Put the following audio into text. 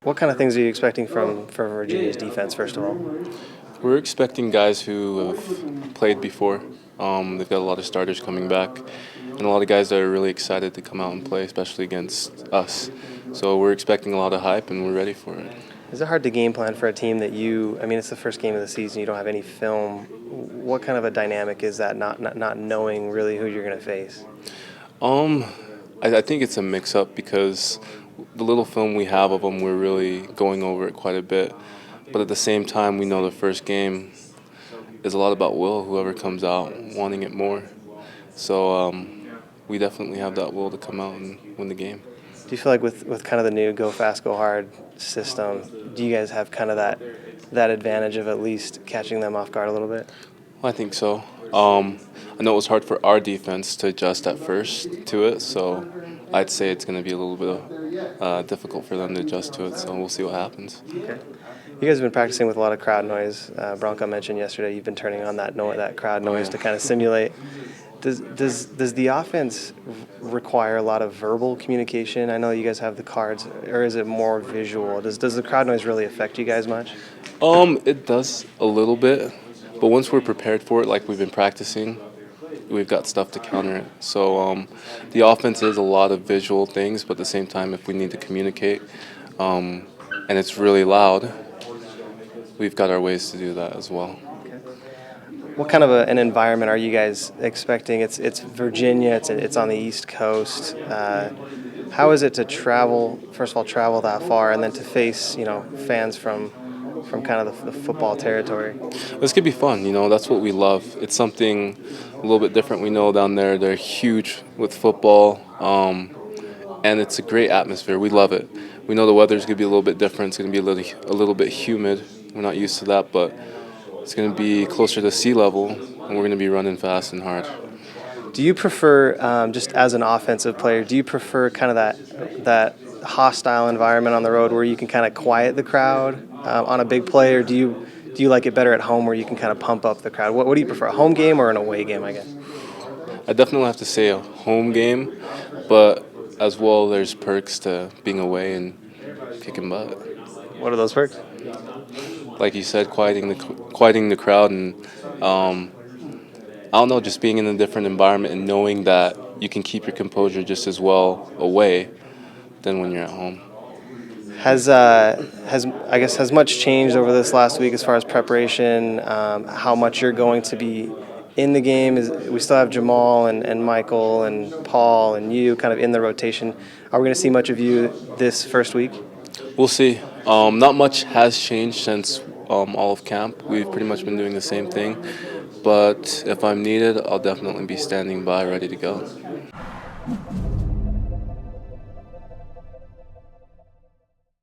What kind of things are you expecting from Virginia's defense, first of all? We're expecting guys who have played before. They've got a lot of starters coming back, and a lot of guys that are really excited to come out and play, especially against us. So we're expecting a lot of hype, and we're ready for it. Is it hard to game plan for a team that it's the first game of the season, you don't have any film? What kind of a dynamic is that, not knowing really who you're going to face? I think it's a mix-up because the little film we have of them, we're really going over it quite a bit. But at the same time, we know the first game is a lot about will, whoever comes out wanting it more. So we definitely have that will to come out and win the game. Do you feel like with kind of the new go fast, go hard system, do you guys have kind of that advantage of at least catching them off guard a little bit? Well, I think so. I know it was hard for our defense to adjust at first to it, so I'd say it's going to be a little bit difficult for them to adjust to it, so we'll see what happens. Okay. You guys have been practicing with a lot of crowd noise. Bronco mentioned yesterday you've been turning on that crowd noise to kind of simulate. Does the offense require a lot of verbal communication? I know you guys have the cards, or is it more visual? Does the crowd noise really affect you guys much? It does a little bit, but once we're prepared for it, like we've been practicing, we've got stuff to counter it. So the offense is a lot of visual things, but at the same time, if we need to communicate and it's really loud, we've got our ways to do that as well. What kind of an environment are you guys expecting? It's Virginia. It's on the East Coast. How is it to travel? First of all, travel that far, and then to face fans from kind of the football territory. This could be fun. That's what we love. It's something a little bit different. We know down there they're huge with football, and it's a great atmosphere. We love it. We know the weather's going to be a little bit different. It's going to be a little bit humid. We're not used to that, but it's going to be closer to sea level, and we're going to be running fast and hard. Do you prefer, just as an offensive player, do you prefer kind of that hostile environment on the road where you can kind of quiet the crowd on a big play, or do you like it better at home where you can kind of pump up the crowd? What do you prefer, a home game or an away game, I guess? I definitely have to say a home game, but as well there's perks to being away and kicking butt. What are those perks? Like you said, quieting the crowd, and I don't know, just being in a different environment and knowing that you can keep your composure just as well away than when you're at home. Has much changed over this last week as far as preparation? How much you're going to be in the game? We still have Jamal and Michael and Paul and you kind of in the rotation. Are we going to see much of you this first week? We'll see. Not much has changed since all of camp. We've pretty much been doing the same thing. But if I'm needed, I'll definitely be standing by, ready to go.